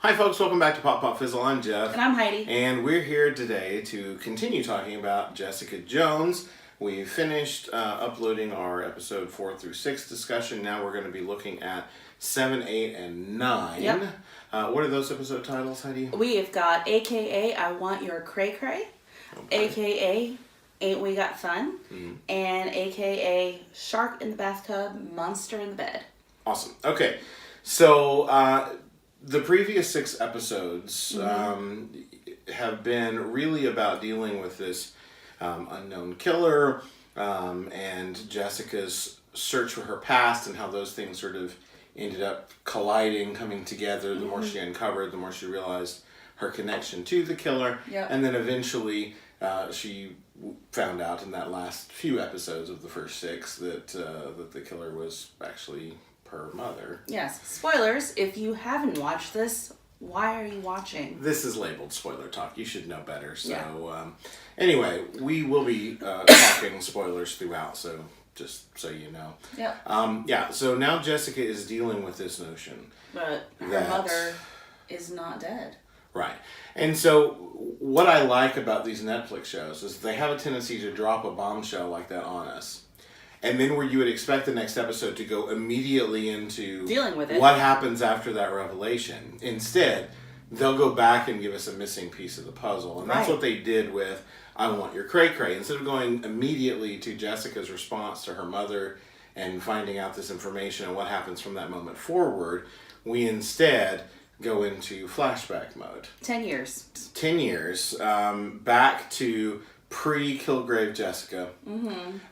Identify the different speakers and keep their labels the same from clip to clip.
Speaker 1: Hi folks, welcome back to Pop Pop Fizzle. I'm Jeff.
Speaker 2: And I'm Heidi.
Speaker 1: And we're here today to continue talking about Jessica Jones. We finished uploading our episode 4 through 6 discussion. Now we're going to be looking at 7, 8, and 9.
Speaker 2: Yep.
Speaker 1: What are those episode titles, Heidi?
Speaker 2: We've got AKA I Want Your Cray Cray, okay. AKA Ain't We Got Fun, and AKA Shark in the Bathtub, Monster in the Bed.
Speaker 1: Awesome. Okay, so the previous 6 episodes have been really about dealing with this unknown killer and Jessica's search for her past and how those things sort of ended up colliding, coming together. The more she uncovered, the more she realized her connection to the killer.
Speaker 2: Yep.
Speaker 1: And then eventually she found out in that last few episodes of the first 6 that the killer was actually her mother.
Speaker 2: Yes. Spoilers, if you haven't watched this, why are you watching?
Speaker 1: This is labeled spoiler talk. You should know better. So
Speaker 2: yeah.
Speaker 1: Anyway, we will be talking spoilers throughout, so just so you know.
Speaker 2: Yep.
Speaker 1: So now Jessica is dealing with this notion.
Speaker 2: But her mother is not dead.
Speaker 1: Right. And so what I like about these Netflix shows is they have a tendency to drop a bombshell like that on us. And then where you would expect the next episode to go immediately into
Speaker 2: dealing with it.
Speaker 1: What happens after that revelation. Instead, they'll go back and give us a missing piece of the puzzle. And that's what they did with I Want Your Cray Cray. Instead of going immediately to Jessica's response to her mother and finding out this information and what happens from that moment forward, we instead go into flashback mode.
Speaker 2: 10 years.
Speaker 1: 10 years, back to pre-Kilgrave Jessica,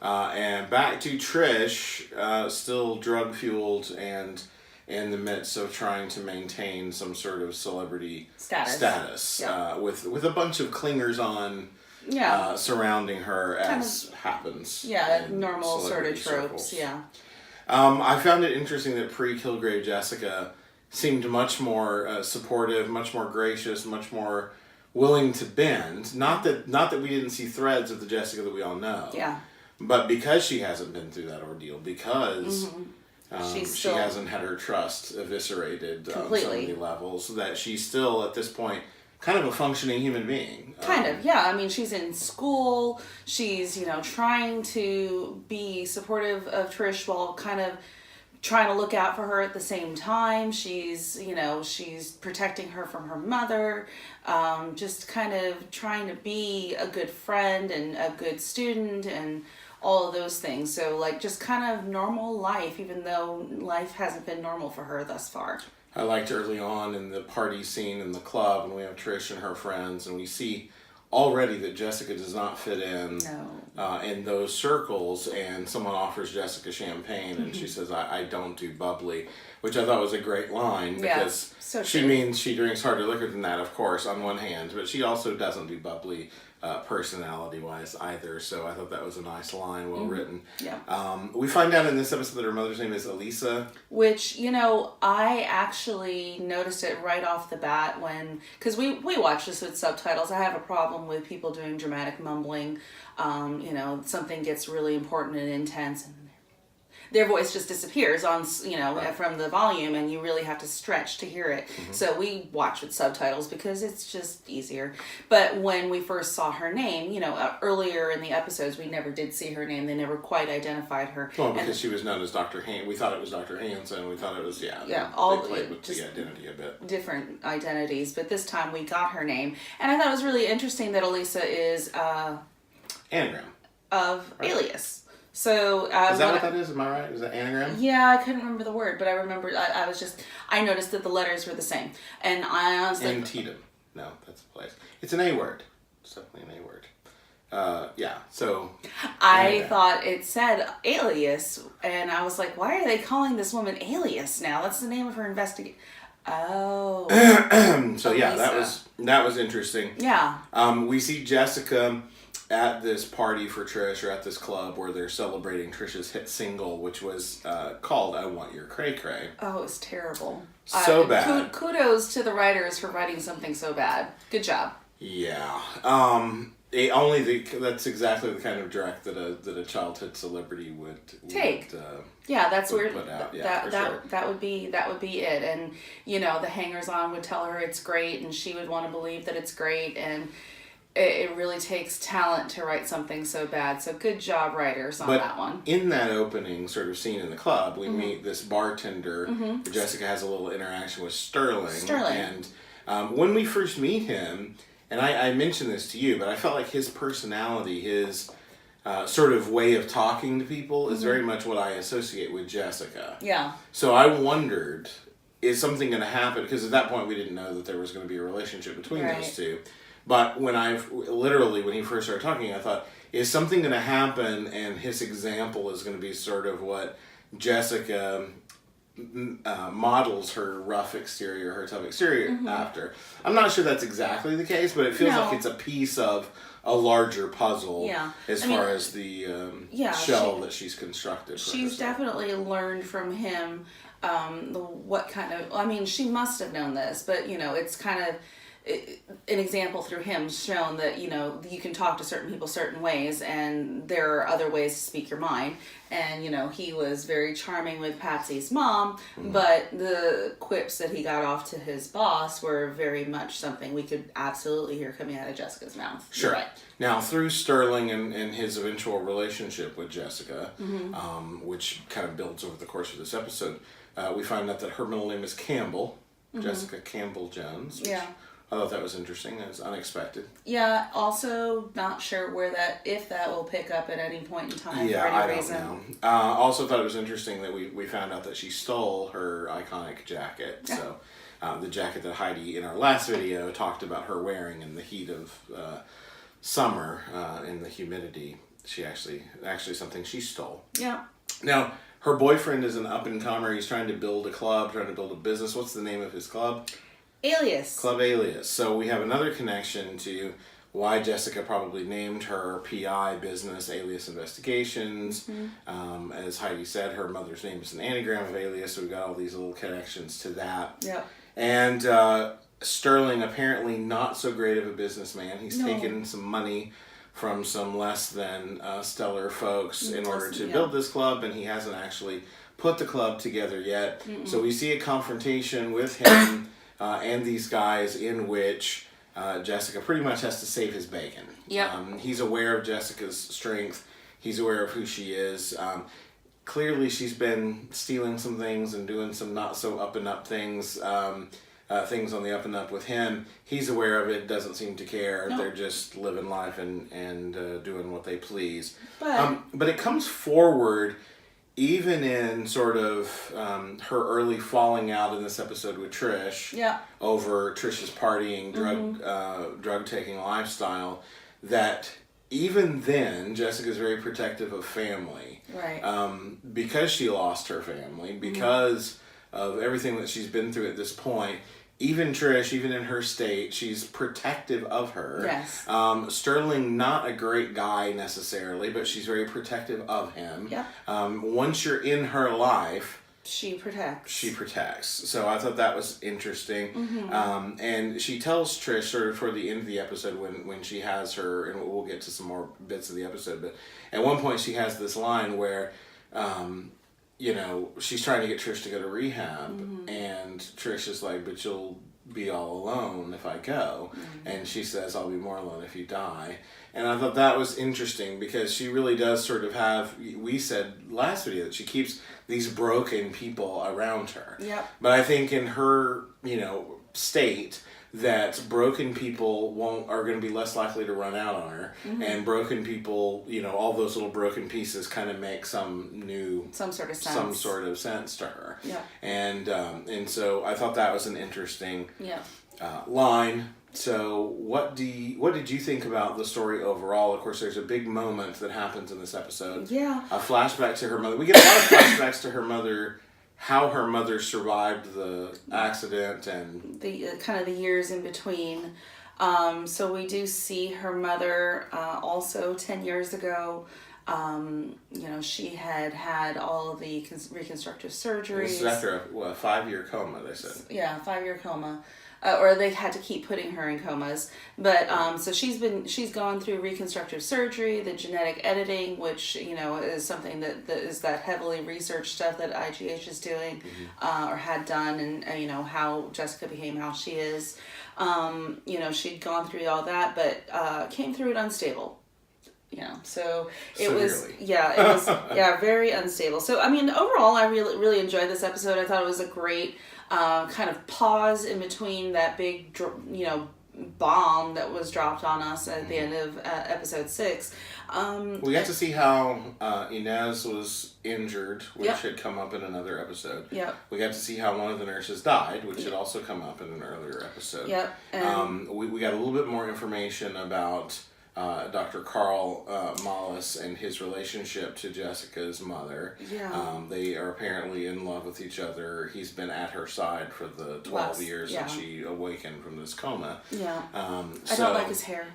Speaker 1: and back to Trish, still drug-fueled and in the midst of trying to maintain some sort of celebrity status
Speaker 2: yep.
Speaker 1: with a bunch of clingers on surrounding her as happens.
Speaker 2: Yeah, normal sort of tropes,
Speaker 1: circles. I found it interesting that pre-Kilgrave Jessica seemed much more supportive, much more gracious, much more willing to bend. Not that we didn't see threads of the Jessica that we all know.
Speaker 2: Yeah.
Speaker 1: But because she hasn't been through that ordeal, because she hasn't had her trust eviscerated on so many levels, that she's still at this point kind of a functioning human being.
Speaker 2: I mean, she's in school. She's, trying to be supportive of Trish while kind of trying to look out for her at the same time. She's protecting her from her mother, just kind of trying to be a good friend and a good student and all of those things. So, just kind of normal life, even though life hasn't been normal for her thus far.
Speaker 1: I liked early on in the party scene in the club, and we have Trish and her friends, and we see already that Jessica does not fit in those circles, and someone offers Jessica champagne, and she says, I don't do bubbly, which I thought was a great line, because she means she drinks harder liquor than that, of course, on one hand, but she also doesn't do bubbly personality-wise either, so I thought that was a nice line, well written.
Speaker 2: Yeah.
Speaker 1: We find out in this episode that her mother's name is Elisa.
Speaker 2: Which, I actually noticed it right off the bat because we watch this with subtitles. I have a problem with people doing dramatic mumbling. Something gets really important and intense and their voice just disappears on, from the volume, and you really have to stretch to hear it. So we watch with subtitles because it's just easier. But when we first saw her name, earlier in the episodes, we never did see her name. They never quite identified her.
Speaker 1: Well, because she was known as Dr. Hanson. We thought it was Dr. Hanson. We thought it was, they played with the identity a bit. Different
Speaker 2: identities. But this time we got her name. And I thought it was really interesting that Elisa is
Speaker 1: anagram
Speaker 2: of Alias. So
Speaker 1: is that what that is? Am I right? Is that anagram?
Speaker 2: Yeah, I couldn't remember the word, but I remember I noticed that the letters were the same, and I honestly.
Speaker 1: Antietam. No, that's a place. It's an A word. It's definitely an A word. So.
Speaker 2: I thought it said Alias, and I was like, why are they calling this woman Alias now? That's the name of her investigation. Oh.
Speaker 1: So that was interesting.
Speaker 2: Yeah.
Speaker 1: We see Jessica at this party for Trish, or at this club where they're celebrating Trish's hit single, which was called I Want Your Cray Cray.
Speaker 2: Oh, it was terrible.
Speaker 1: So bad.
Speaker 2: Kudos to the writers for writing something so bad. Good job.
Speaker 1: Yeah. That's exactly the kind of direct that a childhood celebrity would
Speaker 2: take. That's where that would be it. And the hangers-on would tell her it's great, and she would want to believe that it's great. And it really takes talent to write something so bad. So good job, writers, on that one.
Speaker 1: In that opening sort of scene in the club, we meet this bartender. Jessica has a little interaction with Sterling. And when we first meet him, and I mentioned this to you, but I felt like his personality, his sort of way of talking to people is very much what I associate with Jessica. Yeah. So I wondered, is something going to happen? Because at that point we didn't know that there was going to be a relationship between those two. But when he first started talking, I thought, is something going to happen, and his example is going to be sort of what Jessica models her rough exterior, her tough exterior after. I'm not sure that's exactly the case, but it feels like it's a piece of a larger puzzle as far as the shell that she's constructed.
Speaker 2: She's definitely learned from him she must have known this, but it's kind of an example through him shown that you can talk to certain people certain ways, and there are other ways to speak your mind. And he was very charming with Patsy's mom, but the quips that he got off to his boss were very much something we could absolutely hear coming out of Jessica's mouth.
Speaker 1: Sure. Right. Now, through Sterling and his eventual relationship with Jessica, which kind of builds over the course of this episode, we find out that her middle name is Campbell, Jessica Campbell Jones. I thought that was interesting. That was unexpected. Yeah,
Speaker 2: also not sure if that will pick up at any point in time for any reason.
Speaker 1: Don't know. Also thought it was interesting that we found out that she stole her iconic jacket. So the jacket that Heidi in our last video talked about her wearing in the heat of summer, in the humidity. She actually something she stole. Yeah. Now, her boyfriend is an up-and-comer. He's trying to build a club, trying to build a business. What's the name of his club?
Speaker 2: Alias.
Speaker 1: Club Alias. So we have another connection to why Jessica probably named her PI business Alias Investigations. As Heidi said, her mother's name is an anagram of Alias, so we've got all these little connections to that. Yep. And Sterling, apparently not so great of a businessman. He's taken some money from some less than stellar folks in order to build this club, and he hasn't actually put the club together yet. So we see a confrontation with him and these guys in which Jessica pretty much has to save his bacon. Yep. He's aware of Jessica's strength. He's aware of who she is. Clearly she's been stealing some things and doing some not so up and up things, things on the up and up with him. He's aware of it, doesn't seem to care. No. They're just living life and doing what they please. But it comes forward even in sort of her early falling out in this episode with Trish over Trish's partying, drug-taking lifestyle, that even then Jessica's very protective of family. Right. Because she lost her family, because of everything that she's been through at this point. Even Trish, even in her state, she's protective of her. Yes. Sterling, not a great guy necessarily, but she's very protective of him. Yep. Once you're in her life,
Speaker 2: she protects.
Speaker 1: So I thought that was interesting. And she tells Trish sort of toward the end of the episode when she has her, and we'll get to some more bits of the episode, but at one point she has this line where she's trying to get Trish to go to rehab, and Trish is like, but you'll be all alone if I go. And she says, I'll be more alone if you die. And I thought that was interesting because she really does sort of have, we said last video that she keeps these broken people around her. Yep. But I think in her, state, that broken people are going to be less likely to run out on her, and broken people, all those little broken pieces kind of make some sort of sense to her. Yeah. And so I thought that was an interesting line. So what did you think about the story overall? Of course, there's a big moment that happens in this episode. Yeah. A flashback to her mother. We get a lot of flashbacks to her mother. How her mother survived the accident and
Speaker 2: the kind of the years in between. So we do see her mother also 10 years ago. She had all of the reconstructive surgeries.
Speaker 1: This is after a 5-year coma, they said.
Speaker 2: Yeah, 5-year coma. or they had to keep putting her in comas. But so she's gone through reconstructive surgery, the genetic editing, which is something that is that heavily researched stuff that IGH is doing, or had done, and how Jessica became how she is. She'd gone through all that, but came through it unstable. So it was very unstable. So I mean, overall, I really enjoyed this episode. I thought it was a great kind of pause in between that big bomb that was dropped on us at the end of episode 6.
Speaker 1: We got to see how Inez was injured, which had come up in another episode.
Speaker 2: Yep.
Speaker 1: We got to see how one of the nurses died, which had also come up in an earlier episode.
Speaker 2: Yep.
Speaker 1: We got a little bit more information about Dr. Carl Mollis and his relationship to Jessica's mother.
Speaker 2: Yeah.
Speaker 1: They are apparently in love with each other. He's been at her side for the 12 years that she awakened from this coma.
Speaker 2: Yeah. I don't like his hair.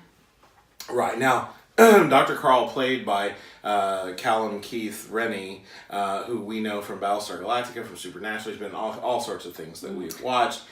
Speaker 1: Right. Now, Dr. Carl, played by Callum Keith Rennie, who we know from Battlestar Galactica, from Supernatural. He's been in all sorts of things that we've watched.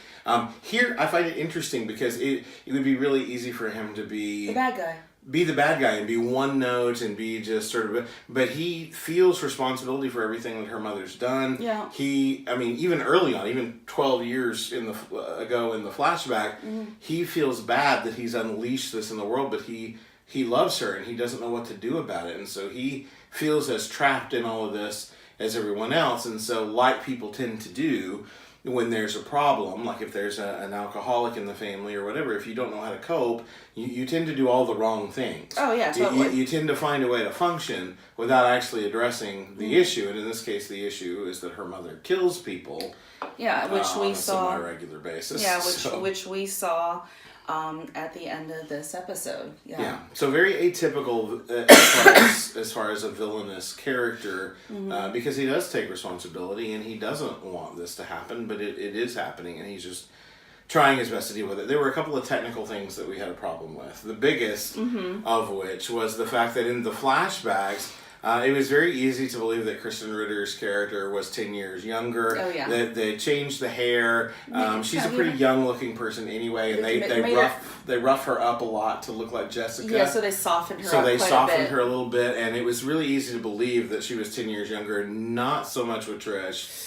Speaker 1: Here, I find it interesting because it would be really easy for him to be
Speaker 2: the bad guy.
Speaker 1: Be the bad guy and be one note and be just sort of, but he feels responsibility for everything that her mother's done.
Speaker 2: Yeah.
Speaker 1: Even early on, even 12 years ago in the flashback, he feels bad that he's unleashed this in the world, but he loves her and he doesn't know what to do about it, and so he feels as trapped in all of this as everyone else. And so, like people tend to do when there's a problem, like if there's an alcoholic in the family or whatever, if you don't know how to cope, you tend to do all the wrong things.
Speaker 2: Oh, yeah, totally.
Speaker 1: You tend to find a way to function without actually addressing the issue. And in this case, the issue is that her mother kills people.
Speaker 2: Yeah, which we saw
Speaker 1: on a semi-regular basis.
Speaker 2: Yeah, which we saw at the end of this episode.
Speaker 1: Yeah. So very atypical as far as a villainous character, because he does take responsibility and he doesn't want this to happen, but it is happening, and he's just trying his best to deal with it. There were a couple of technical things that we had a problem with. The biggest of which was the fact that in the flashbacks, it was very easy to believe that Kristen Ritter's character was 10 years younger.
Speaker 2: Oh, yeah.
Speaker 1: They changed the hair. She's a pretty young-looking person anyway, and they rough her up a lot to look like Jessica.
Speaker 2: Yeah, so they softened her up
Speaker 1: So they
Speaker 2: quite
Speaker 1: softened
Speaker 2: a bit.
Speaker 1: her a little bit, and it was really easy to believe that she was 10 years younger. Not so much with Trish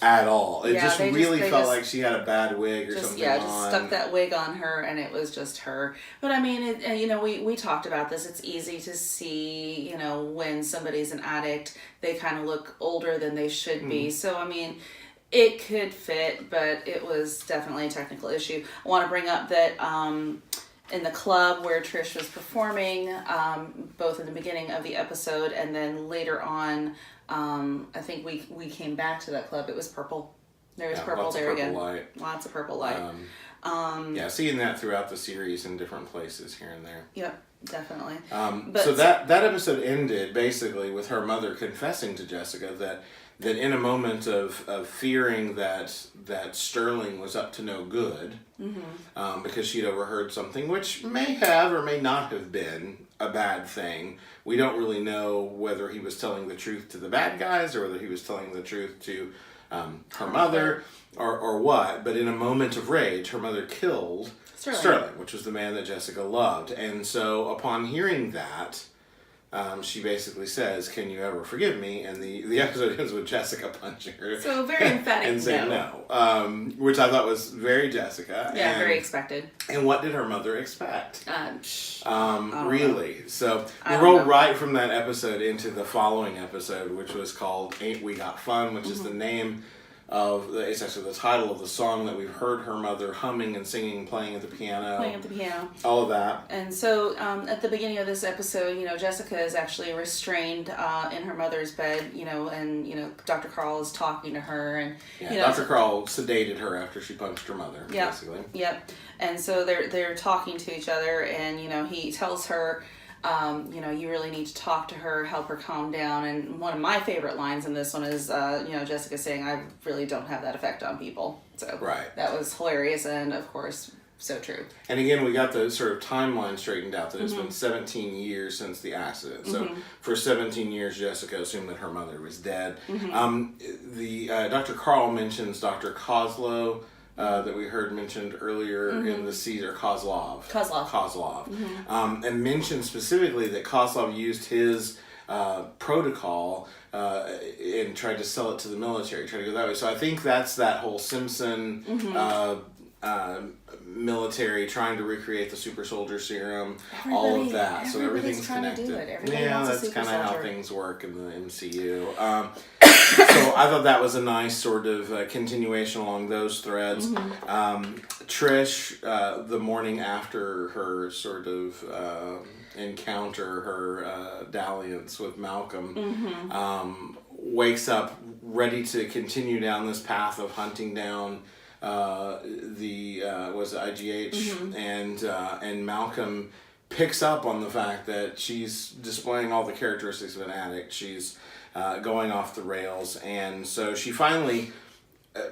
Speaker 1: at all. It just really felt like she had a bad wig or something on.
Speaker 2: Just stuck that wig on her, and it was just her. But I mean, we talked about this. It's easy to see, when somebody's an addict, they kind of look older than they should be. So, I mean, it could fit, but it was definitely a technical issue. I want to bring up that in the club where Trish was performing, both in the beginning of the episode and then later on, I think we came back to that club. It was purple. There was purple there again. Lots of purple light.
Speaker 1: Seeing that throughout the series in different places here and there.
Speaker 2: Yep, definitely.
Speaker 1: So that episode ended basically with her mother confessing to Jessica that in a moment of fearing that Sterling was up to no good, because she'd overheard something which may have or may not have been a bad thing. We don't really know whether he was telling the truth to the bad guys or whether he was telling the truth to her mother or what. But in a moment of rage, her mother killed Sterling, which was the man that Jessica loved. And so upon hearing that, she basically says, "Can you ever forgive me?" And the episode ends with Jessica punching her.
Speaker 2: So very emphatic
Speaker 1: and saying no. Which I thought was very Jessica.
Speaker 2: Yeah, very expected.
Speaker 1: And what did her mother expect? Really?
Speaker 2: Know.
Speaker 1: So we rolled right from that episode into the following episode, which was called "Ain't We Got Fun," which is the name it's actually the title of the song that we've heard her mother humming and singing, playing at the piano. All of that.
Speaker 2: And so at the beginning of this episode, Jessica is actually restrained in her mother's bed, and Dr. Carl is talking to her, and
Speaker 1: Dr. Carl sedated her after she punched her mother, basically.
Speaker 2: Yep. And so they're talking to each other, and he tells her, you really need to talk to her, help her calm down. And one of my favorite lines in this one is, Jessica saying, "I really don't have that effect on people." So that was hilarious, and of course, so true.
Speaker 1: And again, we got the sort of timeline straightened out that it's been 17 years since the accident. So for 17 years, Jessica assumed that her mother was dead. The Dr. Carl mentions Dr. Kozlow, that we heard mentioned earlier in the season, Kozlov. And mentioned specifically that Kozlov used his protocol and tried to sell it to the military, tried to go that way. So I think that's that whole Simpson military trying to recreate the super soldier serum, all of that. So everything's connected. That's kind of how things work in the MCU. So I thought that was a nice sort of continuation along those threads. Trish, the morning after her sort of encounter, her dalliance with Malcolm, wakes up ready to continue down this path of hunting down was it IGH, and Malcolm picks up on the fact that she's displaying all the characteristics of an addict. She's going off the rails, and so she finally,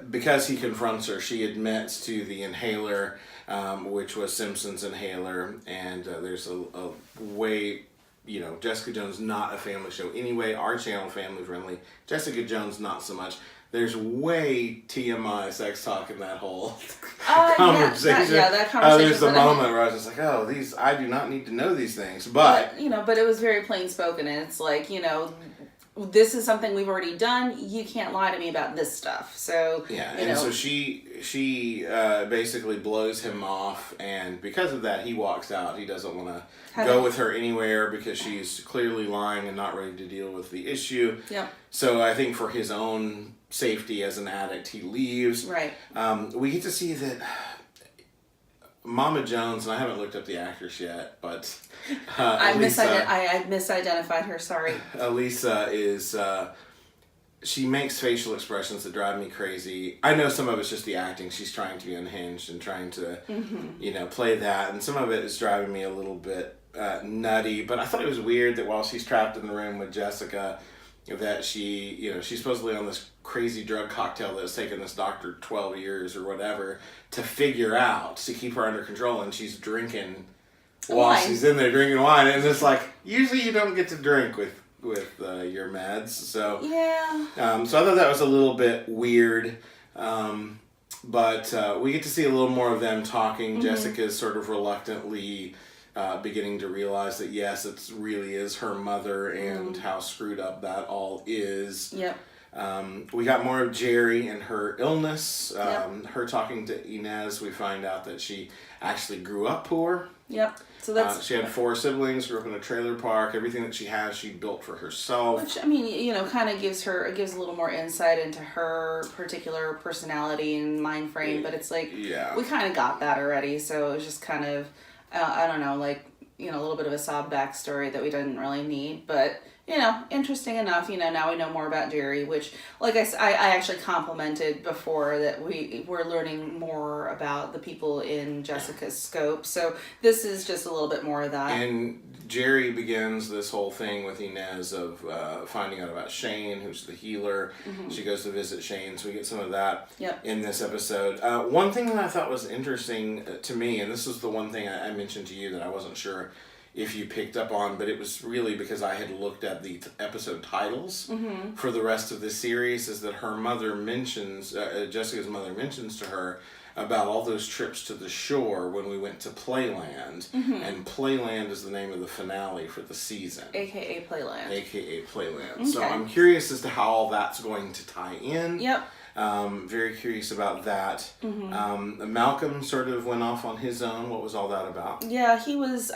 Speaker 1: because he confronts her, she admits to the inhaler, which was Simpson's inhaler, and there's a way, Jessica Jones not a family show anyway, our channel family friendly, Jessica Jones not so much. There's way TMI sex talk in that whole conversation.
Speaker 2: That conversation.
Speaker 1: There's a moment where I was just like, I do not need to know these things. But
Speaker 2: but it was very plain spoken, and it's like, this is something we've already done. You can't lie to me about this stuff. So
Speaker 1: so she basically blows him off, and because of that, he walks out. He doesn't want to go with her anywhere because she's clearly lying and not ready to deal with the issue.
Speaker 2: Yeah.
Speaker 1: So I think for his own safety as an addict, he leaves.
Speaker 2: Right. We
Speaker 1: get to see that Mama Jones, and I haven't looked up the actress yet, but
Speaker 2: I misidentified her. Sorry.
Speaker 1: Elisa is. She makes facial expressions that drive me crazy. I know some of it's just the acting. She's trying to be unhinged and trying to, play that, and some of it is driving me a little bit nutty. But I thought it was weird that while she's trapped in the room with Jessica, that she, she's supposedly on this crazy drug cocktail that's taken this doctor 12 years or whatever to figure out, to keep her under control, and she's drinking while she's in there drinking wine, and it's like, usually you don't get to drink with your meds, so so I thought that was a little bit weird, but we get to see a little more of them talking. Jessica's sort of reluctantly beginning to realize that yes, it really is her mother, and how screwed up that all is. We got more of Jerry and her illness. Her talking to Inez, we find out that she actually grew up poor. So that's she had 4 siblings, grew up in a trailer park. Everything that she has, she built for herself.
Speaker 2: Which, I mean, kind of gives a little more insight into her particular personality and mind frame. But it's like, we kind of got that already. So it was just kind of, I don't know, like, a little bit of a sob backstory that we didn't really need. But, interesting enough, now we know more about Jerry, which, like I actually complimented before that we're learning more about the people in Jessica's scope. So this is just a little bit more of that.
Speaker 1: And Jerry begins this whole thing with Inez of finding out about Shane, who's the healer. She goes to visit Shane, so we get some of that in this episode. One thing that I thought was interesting to me, and this is the one thing I mentioned to you that I wasn't sure if you picked up on, but it was really because I had looked at the episode titles for the rest of the series, is that her mother mentions, Jessica's mother mentions to her about all those trips to the shore when we went to Playland, and Playland is the name of the finale for the season.
Speaker 2: AKA Playland.
Speaker 1: Okay. So I'm curious as to how all that's going to tie in. Very curious about that. Malcolm sort of went off on his own. What was all that about?
Speaker 2: Yeah, he was,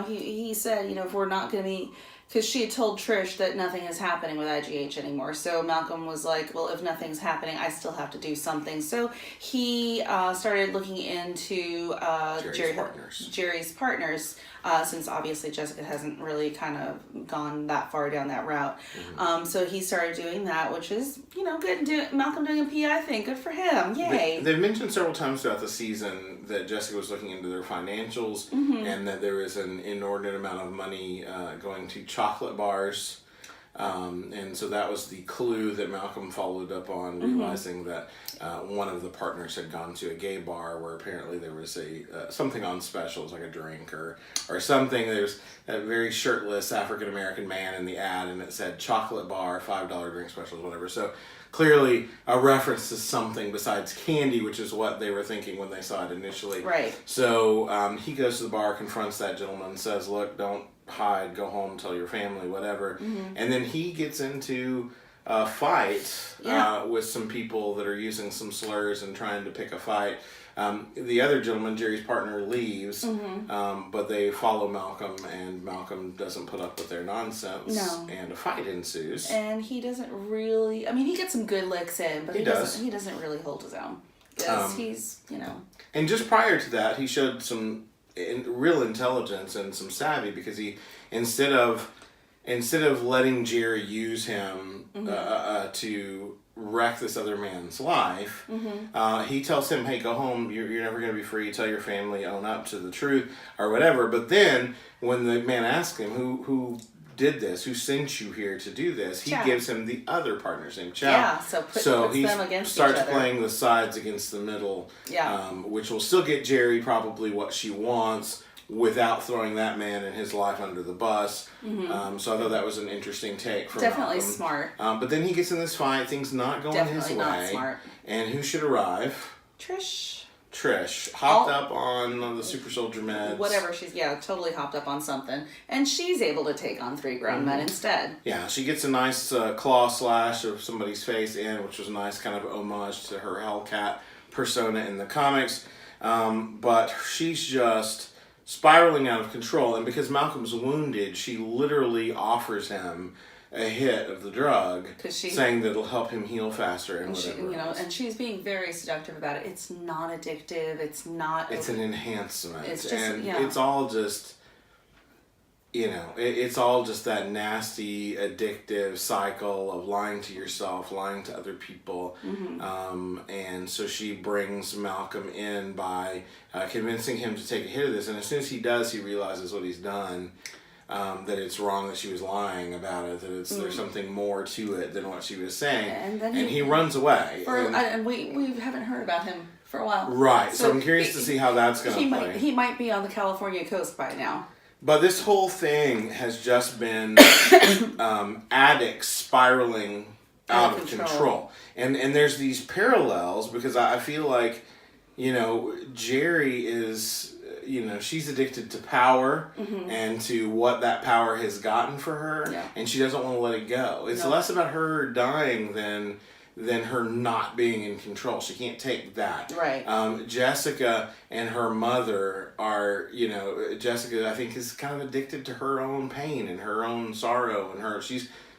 Speaker 2: he said, if we're not going to be, because she had told Trish that nothing is happening with IGH anymore. So Malcolm was like, well, if nothing's happening, I still have to do something. So he started looking into Jerry's partners, since obviously Jessica hasn't really kind of gone that far down that route. So he started doing that, which is, good. Malcolm doing a PI thing. Good for him. Yay.
Speaker 1: They've mentioned several times throughout the season that Jessica was looking into their financials, and that there is an inordinate amount of money going to chocolate bars And so that was the clue that Malcolm followed up on, realizing that one of the partners had gone to a gay bar where apparently there was something on specials, like a drink or something. There's a very shirtless African-American man in the ad, and it said chocolate bar, $5 drink specials, whatever. So clearly a reference to something besides candy, which is what they were thinking when they saw it initially.
Speaker 2: Right.
Speaker 1: So he goes to the bar, confronts that gentleman, says, look, don't hide, go home, tell your family, whatever. And then he gets into a fight with some people that are using some slurs and trying to pick a fight. The other gentleman, Jerry's partner, leaves, but they follow Malcolm, and Malcolm doesn't put up with their nonsense.
Speaker 2: No.
Speaker 1: And a fight ensues.
Speaker 2: And he doesn't really, I mean, he gets some good licks in, but he doesn't really hold his own. Because he's,
Speaker 1: And just prior to that, he showed some real intelligence and some savvy, because he, instead of letting Jerry use him to wreck this other man's life, he tells him, hey, go home, you're never going to be free, tell your family, own up to the truth, or whatever. But then when the man asks him who did this, who sent you here to do this, he gives him the other partner's name, Chow.
Speaker 2: Yeah, so puts them against
Speaker 1: starts
Speaker 2: each other.
Speaker 1: playing the sides against the middle, which will still get Jerry probably what she wants without throwing that man and his life under the bus. So I thought that was an interesting take from
Speaker 2: Definitely
Speaker 1: Malcolm.
Speaker 2: smart.
Speaker 1: But then he gets in this fight, things not going his way.
Speaker 2: Not smart.
Speaker 1: And who should arrive? Trish hopped up on the super soldier meds.
Speaker 2: Whatever, she's totally hopped up on something, and she's able to take on 3 grown men instead.
Speaker 1: Yeah, she gets a nice claw slash of somebody's face in, which was a nice kind of homage to her Hellcat persona in the comics. But she's just spiraling out of control, and because Malcolm's wounded, she literally offers him a hit of the drug, saying that it'll help him heal faster and whatever.
Speaker 2: And she's being very seductive about it. It's not addictive. It's not.
Speaker 1: It's an enhancement.
Speaker 2: It's just,
Speaker 1: it's all just, it's all just that nasty, addictive cycle of lying to yourself, lying to other people. And so she brings Malcolm in by convincing him to take a hit of this. And as soon as he does, he realizes what he's done. That it's wrong that she was lying about it, that there's something more to it than what she was saying, and he runs away.
Speaker 2: And we haven't heard about him for a while.
Speaker 1: Right, so I'm curious to see how that's going to play.
Speaker 2: He might be on the California coast by now.
Speaker 1: But this whole thing has just been addicts spiraling out of control. And there's these parallels, because I feel like, Jerry is... she's addicted to power and to what that power has gotten for her, and she doesn't want to let it go. It's less about her dying than her not being in control. She can't take that.
Speaker 2: Right.
Speaker 1: Jessica and her mother are, Jessica, I think, is kind of addicted to her own pain and her own sorrow, and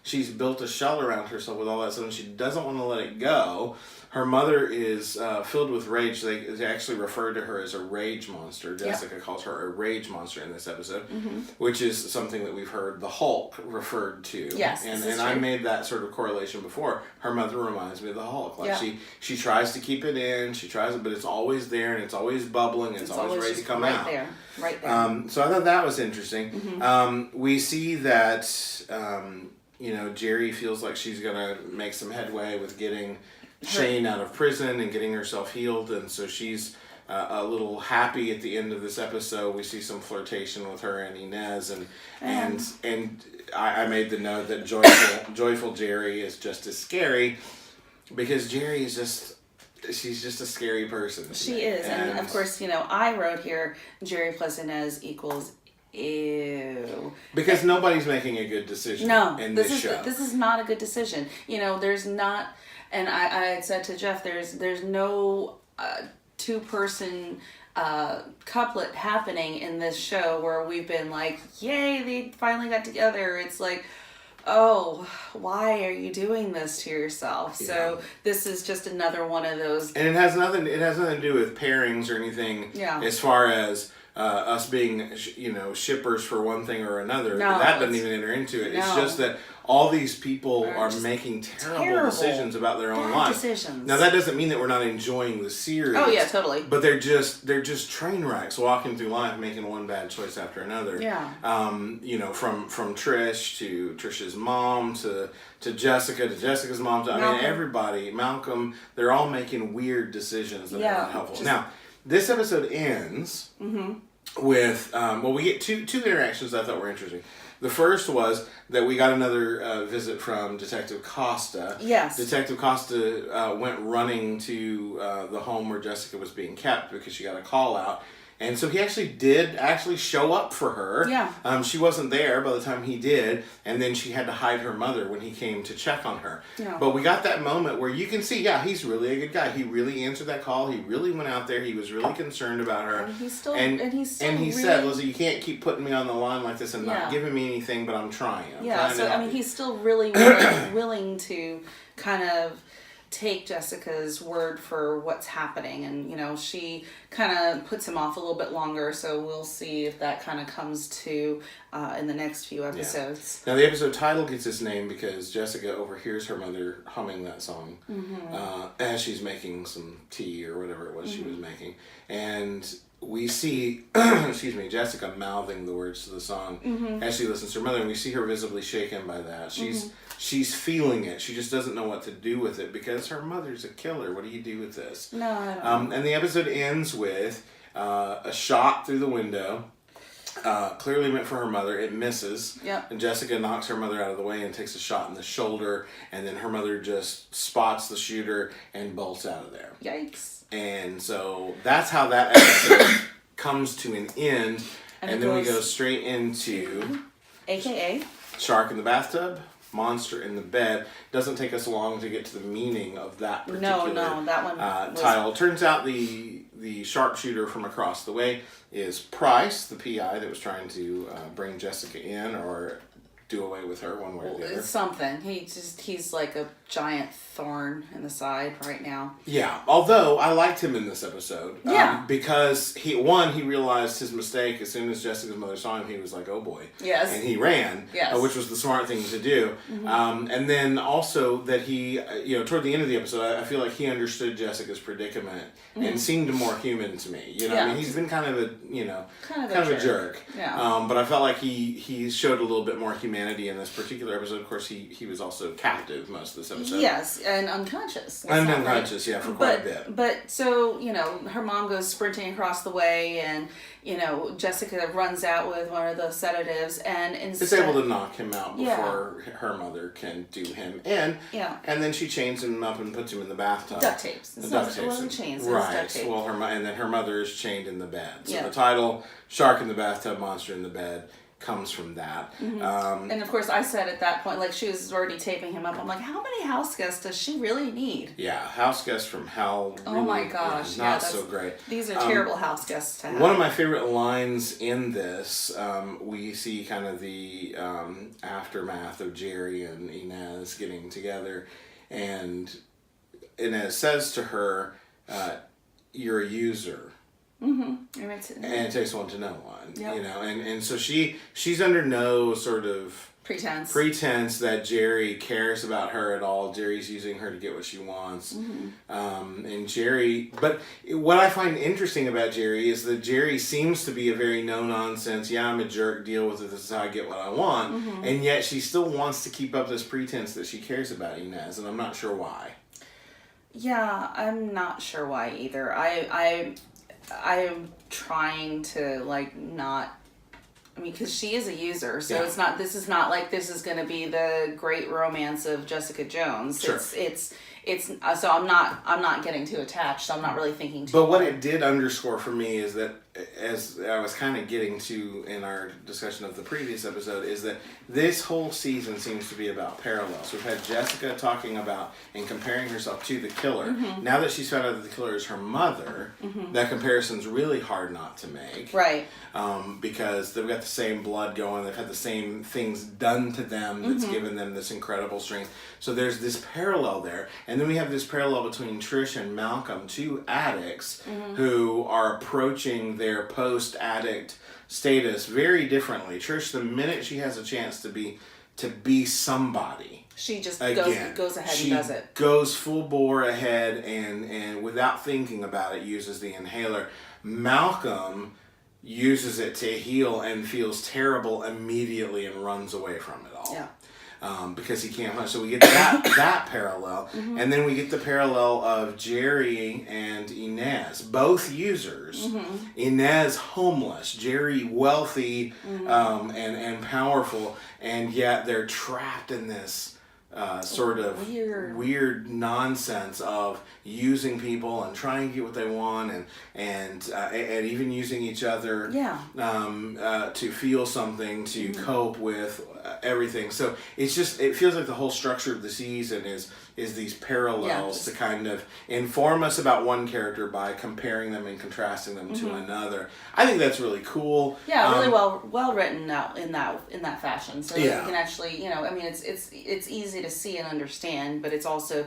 Speaker 1: she's built a shell around herself with all that stuff, and she doesn't want to let it go. Her mother is filled with rage. They actually refer to her as a rage monster. Jessica calls her a rage monster in this episode, which is something that we've heard the Hulk referred to.
Speaker 2: Yes,
Speaker 1: and I made that sort of correlation before. Her mother reminds me of the Hulk. Like she tries to keep it in, but it's always there, and it's always bubbling, and it's always ready to come out.
Speaker 2: Right there.
Speaker 1: So I thought that was interesting. We see that Jerry feels like she's gonna make some headway with getting Shane out of prison and getting herself healed, and so she's a little happy at the end of this episode. We see some flirtation with her and Inez, and I made the note that joyful Jerry is just as scary, because Jerry is she's just a scary person.
Speaker 2: She is, and of course, I wrote here Jerry plus Inez equals ew.
Speaker 1: Because nobody's making a good decision. In this show.
Speaker 2: This is not a good decision. There's not. And I had said to Jeff, there's no 2-person couplet happening in this show where we've been like, yay, they finally got together. It's like, oh, why are you doing this to yourself? Yeah. So this is just another one of those.
Speaker 1: And it has nothing to do with pairings or anything.
Speaker 2: Yeah.
Speaker 1: As far as us being, shippers for one thing or another.
Speaker 2: No,
Speaker 1: that doesn't even enter into it.
Speaker 2: No.
Speaker 1: It's just that all these people are making terrible decisions about their own lives.
Speaker 2: Decisions.
Speaker 1: Now that doesn't mean that we're not enjoying the series.
Speaker 2: Oh yeah, totally.
Speaker 1: But they're just train wrecks walking through life, making one bad choice after another.
Speaker 2: Yeah.
Speaker 1: From Trish to Trish's mom to Jessica to Jessica's mom to everybody, Malcolm, they're all making weird decisions that are not helpful. Now, this episode ends with we get two interactions that I thought were interesting. The first was that we got another visit from Detective Costa.
Speaker 2: Yes.
Speaker 1: Detective Costa went running to the home where Jessica was being kept because she got a call out. And so he did show up for her.
Speaker 2: Yeah.
Speaker 1: She wasn't there by the time he did, and then she had to hide her mother when he came to check on her.
Speaker 2: Yeah.
Speaker 1: But we got that moment where you can see, he's really a good guy. He really answered that call. He really went out there. He was really concerned about her.
Speaker 2: And he
Speaker 1: said, "Lizzie, you can't keep putting me on the line like this and not giving me anything, but I'm trying.
Speaker 2: He's still really willing to kind of take Jessica's word for what's happening, and she kind of puts him off a little bit longer, so we'll see if that kind of comes to in the next few episodes.
Speaker 1: Now the episode title gets its name because Jessica overhears her mother humming that song as she's making some tea or whatever it was she was making, and we see Jessica mouthing the words to the song as she listens to her mother, and we see her visibly shaken by that. She's feeling it. She just doesn't know what to do with it because her mother's a killer. What do you do with this?
Speaker 2: No, I don't know.
Speaker 1: And the episode ends with a shot through the window, clearly meant for her mother. It misses.
Speaker 2: Yep.
Speaker 1: And Jessica knocks her mother out of the way and takes a shot in the shoulder, and then her mother just spots the shooter and bolts out of there.
Speaker 2: Yikes.
Speaker 1: And so that's how that episode comes to an end. And then we go straight into
Speaker 2: AKA
Speaker 1: Shark in the Bathtub, Monster in the Bed. Doesn't take us long to get to the meaning of that particular
Speaker 2: that one
Speaker 1: title. Turns out the sharpshooter from across the way is Price, the PI that was trying to bring Jessica in or do away with her one way or the other.
Speaker 2: Something. He's like a giant thorn in the side right now.
Speaker 1: Yeah, although I liked him in this episode.
Speaker 2: Yeah.
Speaker 1: Because he realized his mistake as soon as Jessica's mother saw him. He was like, oh boy.
Speaker 2: Yes.
Speaker 1: And he ran, which was the smart thing to do. And then also that he, toward the end of the episode, I feel like he understood Jessica's predicament and seemed more human to me. He's been kind of a jerk.
Speaker 2: Yeah.
Speaker 1: But I felt like he showed a little bit more humanity in this particular episode. Of course, he was also captive most of this episode.
Speaker 2: Yes, and unconscious.
Speaker 1: Unconscious, for quite a bit.
Speaker 2: But so, her mom goes sprinting across the way, and, Jessica runs out with one of the sedatives, and instead...
Speaker 1: is able to knock him out before her mother can do him in.
Speaker 2: Yeah.
Speaker 1: And then she chains him up and puts him in the bathtub.
Speaker 2: Duct tapes. It wasn't chains, it was duct tape.
Speaker 1: Well, and then her mother is chained in the bed. So the title, Shark in the Bathtub, Monster in the Bed, comes from that.
Speaker 2: And of course I said at that point, like, she was already taping him up, I'm like, how many house guests does she really need?
Speaker 1: Yeah, house guests from hell. Really,
Speaker 2: oh my gosh.
Speaker 1: Not so great.
Speaker 2: These are terrible house guests to have.
Speaker 1: One of my favorite lines in this, we see kind of the aftermath of Jerry and Inez getting together, and Inez says to her, you're a user.
Speaker 2: Mm-hmm.
Speaker 1: And it takes one to know one,
Speaker 2: yep.
Speaker 1: And so she's under no sort of pretense that Jerry cares about her at all. Jerry's using her to get what she wants. Mm-hmm. And Jerry, but what I find interesting about Jerry is that Jerry seems to be a very no-nonsense, I'm a jerk, deal with it, this is how I get what I want. Mm-hmm. And yet she still wants to keep up this pretense that she cares about Inez, and I'm not sure why.
Speaker 2: Yeah, I'm not sure why either. I am trying to, not... because she is a user, so this is not like this is going to be the great romance of Jessica Jones.
Speaker 1: Sure.
Speaker 2: It's so I'm not getting too attached, so I'm not really thinking too
Speaker 1: But what it did underscore for me is that, as I was kind of getting to in our discussion of the previous episode, is that this whole season seems to be about parallels. We've had Jessica talking about and comparing herself to the killer. Mm-hmm. Now that she's found out that the killer is her mother, mm-hmm. that comparison's really hard not to make.
Speaker 2: Right.
Speaker 1: Because they've got the same blood going, they've had the same things done to them that's mm-hmm. given them this incredible strength. So there's this parallel there. And then we have this parallel between Trish and Malcolm, two addicts mm-hmm. who are approaching their post-addict status very differently. Trish, the minute she has a chance to be somebody,
Speaker 2: she just
Speaker 1: again,
Speaker 2: goes ahead and does it.
Speaker 1: Goes full bore ahead and without thinking about it uses the inhaler. Malcolm uses it to heal and feels terrible immediately and runs away from it all.
Speaker 2: Yeah.
Speaker 1: Because he can't punch. So we get that parallel. Mm-hmm. And then we get the parallel of Jerry and Inez, both users. Mm-hmm. Inez homeless, Jerry wealthy, mm-hmm. And powerful, and yet they're trapped in this sort of weird nonsense of using people and trying to get what they want and even using each other to feel something, to mm-hmm. cope with everything. So it feels like the whole structure of the season is these parallels to kind of inform us about one character by comparing them and contrasting them mm-hmm. to another. I think that's really cool.
Speaker 2: Yeah, really well written out in that fashion. So you can actually, I mean, it's easy to see and understand, but it's also,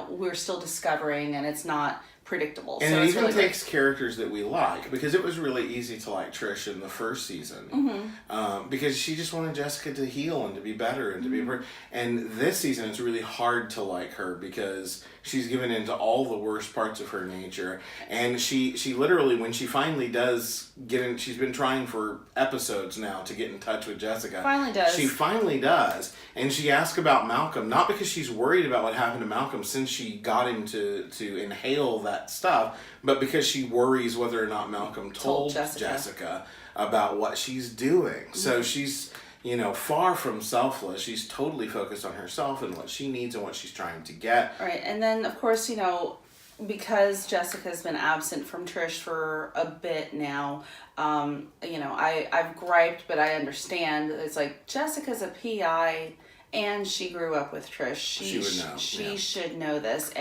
Speaker 2: we're still discovering, and it's not predictable.
Speaker 1: And
Speaker 2: so
Speaker 1: it even
Speaker 2: really
Speaker 1: takes characters that we like, because it was really easy to like Trish in the first season, mm-hmm. Because she just wanted Jessica to heal and to be better and to be. And this season, it's really hard to like her because she's given into all the worst parts of her nature, and she literally, when she finally does get in, she's been trying for episodes now to get in touch with Jessica. She finally does, and she asks about Malcolm, not because she's worried about what happened to Malcolm since she got him to inhale that stuff, but because she worries whether or not Malcolm told Jessica about what she's doing. Mm-hmm. So she's far from selfless. She's totally focused on herself and what she needs and what she's trying to get.
Speaker 2: Right. And then, of course, because Jessica's been absent from Trish for a bit now, I've griped, but I understand. It's like, Jessica's a PI and she grew up with Trish. She would know. She should know this.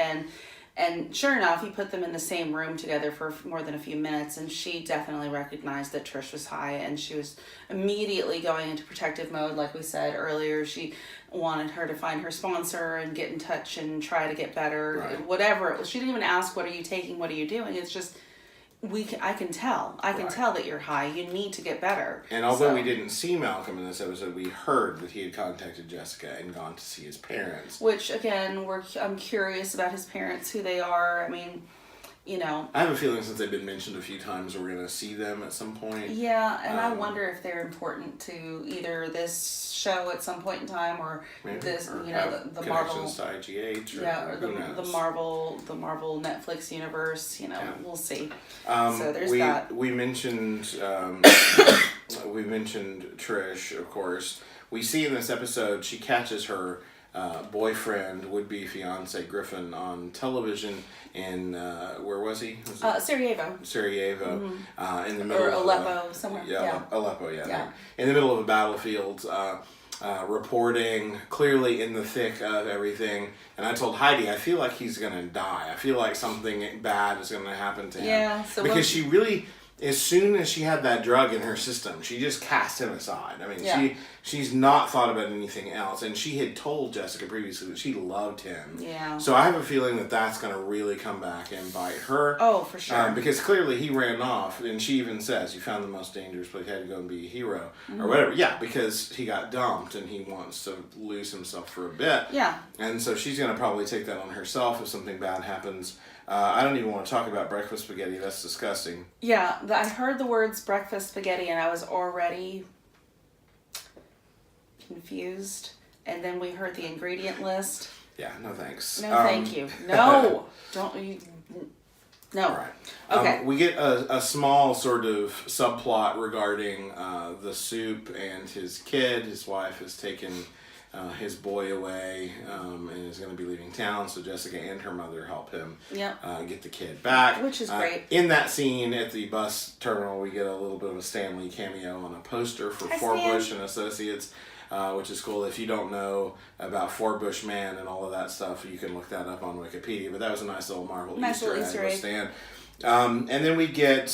Speaker 2: And sure enough, he put them in the same room together for more than a few minutes, and she definitely recognized that Trish was high, and she was immediately going into protective mode. Like we said earlier, she wanted her to find her sponsor and get in touch and try to get better. Right. Whatever. She didn't even ask, what are you taking? What are you doing? It's just, I can tell that you're high. You need to get better.
Speaker 1: And although we didn't see Malcolm in this episode, we heard that he had contacted Jessica and gone to see his parents.
Speaker 2: Which, again, I'm curious about his parents, who they are. I mean, I
Speaker 1: have a feeling since they've been mentioned a few times, we're going to see them at some point.
Speaker 2: Yeah, and I wonder if they're important to either this show at some point in time, or this, or the Marvel
Speaker 1: to IGH,
Speaker 2: or the Marvel Netflix universe. We'll see. So there's that.
Speaker 1: We mentioned Trish, of course. We see in this episode she catches her boyfriend, would-be fiance Griffin on television in where was he?
Speaker 2: Sarajevo.
Speaker 1: Mm-hmm. In the middle
Speaker 2: or Aleppo, somewhere.
Speaker 1: Aleppo, in the middle of a battlefield, reporting, clearly in the thick of everything. And I told Heidi, I feel like he's gonna die. I feel like something bad is gonna happen to him.
Speaker 2: Yeah.
Speaker 1: Because she really, as soon as she had that drug in her system, she just cast him aside. I mean, she's not thought about anything else. And she had told Jessica previously that she loved him.
Speaker 2: Yeah.
Speaker 1: So I have a feeling that that's going to really come back and bite her.
Speaker 2: Oh, for sure.
Speaker 1: Because clearly he ran off, and she even says, you found the most dangerous place, you had to go and be a hero. Mm-hmm. Or whatever. Yeah, because he got dumped, and he wants to lose himself for a bit.
Speaker 2: Yeah.
Speaker 1: And so she's going to probably take that on herself if something bad happens. I don't even want to talk about breakfast spaghetti. That's disgusting.
Speaker 2: Yeah, I heard the words breakfast spaghetti and I was already confused. And then we heard the ingredient list.
Speaker 1: Yeah, no thanks.
Speaker 2: No, thank you. No, don't you. No.
Speaker 1: All right.
Speaker 2: Okay.
Speaker 1: We get a small sort of subplot regarding the soup and his kid. His wife has taken his boy away and is going to be leaving town, so Jessica and her mother help him get the kid back.
Speaker 2: Which is great.
Speaker 1: In that scene at the bus terminal, we get a little bit of a Stan Lee cameo on a poster for Forbush and Associates, which is cool. If you don't know about Forbush Man and all of that stuff, you can look that up on Wikipedia, but that was a nice little Marvel Easter egg with Stan. And then we get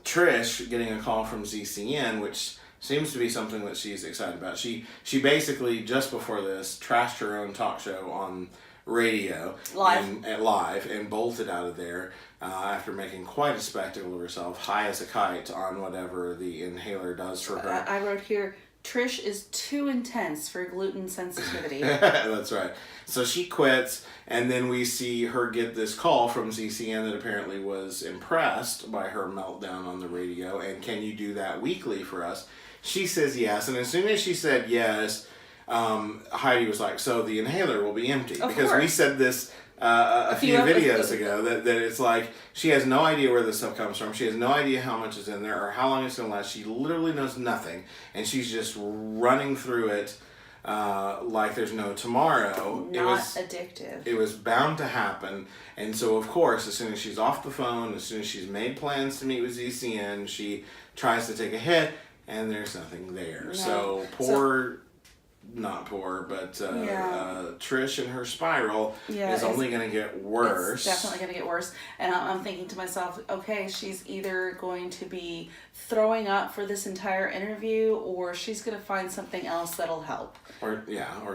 Speaker 1: Trish getting a call from ZCN, which seems to be something that she's excited about. She basically, just before this, trashed her own talk show on radio live and bolted out of there after making quite a spectacle of herself, high as a kite on whatever the inhaler does for her.
Speaker 2: I wrote here, Trish is too intense for gluten sensitivity.
Speaker 1: That's right. So she quits, and then we see her get this call from ZCN that apparently was impressed by her meltdown on the radio, and can you do that weekly for us? She says yes, and as soon as she said yes, Heidi was like, so the inhaler will be empty. Because we said this a few videos ago, that it's like, she has no idea where this stuff comes from. She has no idea how much is in there or how long it's going to last. She literally knows nothing, and she's just running through it like there's no tomorrow.
Speaker 2: Addictive.
Speaker 1: It was bound to happen. And so, of course, as soon as she's off the phone, as soon as she's made plans to meet with ZCN, she tries to take a hit, and there's nothing there. No. So not poor, but Trish and her spiral is only going to get worse.
Speaker 2: It's definitely going to get worse. And I'm thinking to myself, okay, she's either going to be throwing up for this entire interview, or she's going to find something else that'll help.
Speaker 1: Or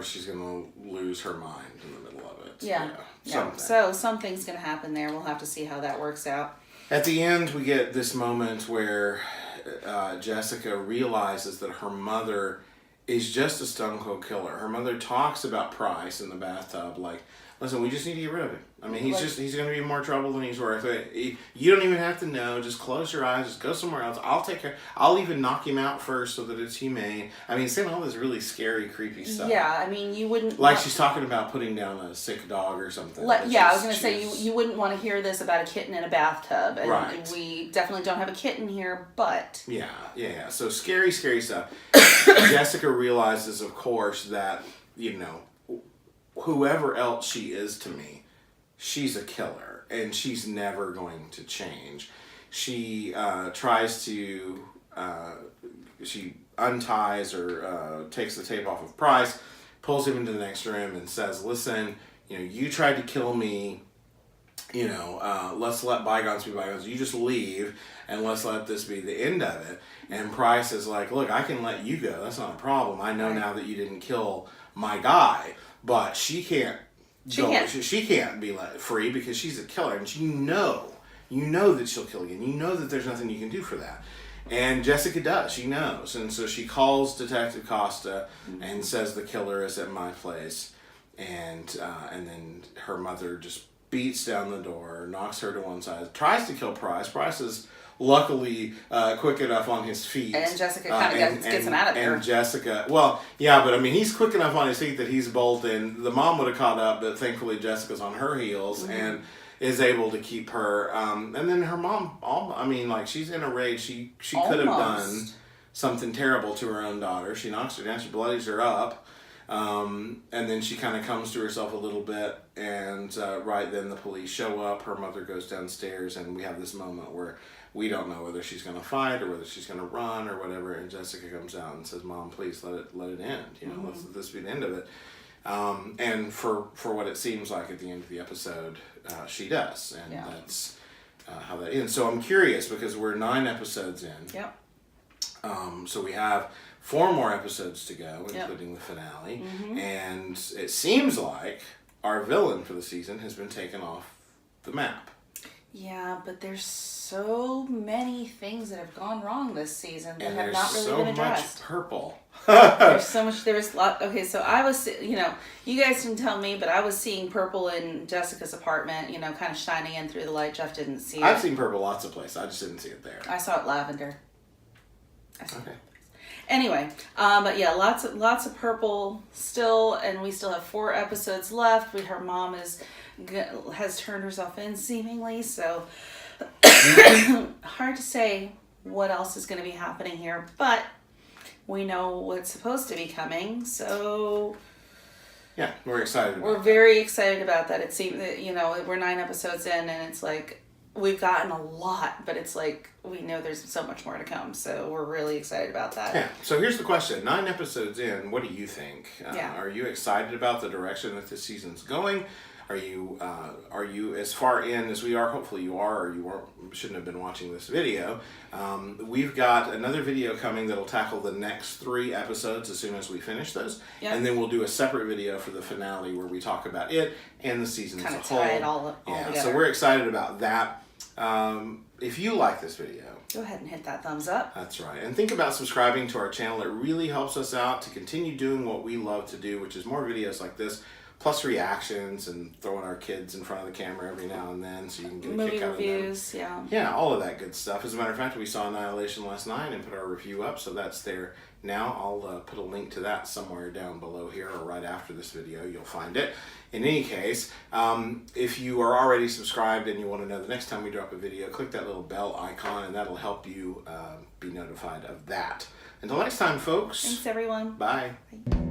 Speaker 1: she's going to lose her mind in the middle of it.
Speaker 2: Yeah. So something's going to happen there. We'll have to see how that works out.
Speaker 1: At the end, we get this moment where Jessica realizes that her mother is just a stone cold killer. Her mother talks about Price in the bathtub, like, listen, we just need to get rid of him. I mean, he's going to be in more trouble than he's worth. You don't even have to know. Just close your eyes. Just go somewhere else. I'll take care. I'll even knock him out first so that it's humane. I mean, saying all this really scary, creepy stuff.
Speaker 2: Yeah, I mean, you wouldn't...
Speaker 1: Like she's talking about putting down a sick dog or something.
Speaker 2: I was going to say, you wouldn't want to hear this about a kitten in a bathtub. And
Speaker 1: right.
Speaker 2: We definitely don't have a kitten here, but...
Speaker 1: Yeah. So scary, scary stuff. Jessica realizes, of course, that, whoever else she is to me, she's a killer, and she's never going to change. She tries to, she unties or takes the tape off of Price, pulls him into the next room and says, listen, you tried to kill me, let's let bygones be bygones. You just leave, and let's let this be the end of it. And Price is like, look, I can let you go. That's not a problem. I know now that you didn't kill my guy, but she can't be let free because she's a killer, and you know that she'll kill you, and you know that there's nothing you can do for that. And Jessica does. She knows, and so she calls Detective Costa and says the killer is at my place, and then her mother just beats down the door, knocks her to one side, tries to kill Price. Price is luckily quick enough on his feet.
Speaker 2: And Jessica kind of gets him out of there.
Speaker 1: And Jessica, but I mean, he's quick enough on his feet that he's bolting. The mom would have caught up, but thankfully Jessica's on her heels and is able to keep her. And then her mom, she's in a rage. She could have done something terrible to her own daughter. She knocks her down, she bloodies her up. And then she kind of comes to herself a little bit, and right then the police show up. Her mother goes downstairs, and we have this moment where we don't know whether she's going to fight or whether she's going to run or whatever. And Jessica comes out and says, "Mom, please let it end. Let this be the end of it." And for what it seems like at the end of the episode, she does, and that's how that ends. So I'm curious because we're 9 episodes in.
Speaker 2: Yep.
Speaker 1: So we have 4 more episodes to go, including the finale. And it seems like our villain for the season has been taken off the map.
Speaker 2: Yeah, but there's so many things that have gone wrong this season that have not really been addressed.
Speaker 1: So much purple.
Speaker 2: There's so much. There's a lot. Okay, so I was, you guys didn't tell me, but I was seeing purple in Jessica's apartment. kind of shining in through the light. Jeff didn't see it.
Speaker 1: I've seen purple lots of places. I just didn't see it there.
Speaker 2: I saw it lavender.
Speaker 1: Okay.
Speaker 2: Anyway, but yeah, lots of purple still, and we still have 4 episodes left. Her mom has turned herself in seemingly, so hard to say what else is going to be happening here, but we know what's supposed to be coming, so
Speaker 1: yeah, we're excited.
Speaker 2: We're very excited about that. It seems that we're 9 episodes in, and it's like we've gotten a lot, but it's like we know there's so much more to come, so we're really excited about that.
Speaker 1: Yeah. So here's the question: 9 episodes in, what do you think? Are you excited about the direction that this season's going? Are you as far in as we are? Hopefully you are, or you shouldn't have been watching this video. We've got another video coming that'll tackle the next 3 episodes as soon as we finish those. Yep. And then we'll do a separate video for the finale where we talk about it and the season as a whole.
Speaker 2: Kind of tie it all together.
Speaker 1: So we're excited about that. If you like this video,
Speaker 2: go ahead and hit that thumbs up.
Speaker 1: That's right. And think about subscribing to our channel. It really helps us out to continue doing what we love to do, which is more videos like this, plus reactions and throwing our kids in front of the camera every now and then so you can get a kick out of them. Movie reviews, yeah. Yeah, all of that good stuff. As a matter of fact, we saw Annihilation last night and put our review up, so that's there now. I'll put a link to that somewhere down below here or right after this video. You'll find it. In any case, if you are already subscribed and you want to know the next time we drop a video, click that little bell icon and that'll help you be notified of that. Until next time, folks.
Speaker 2: Thanks, everyone.
Speaker 1: Bye.
Speaker 2: Bye.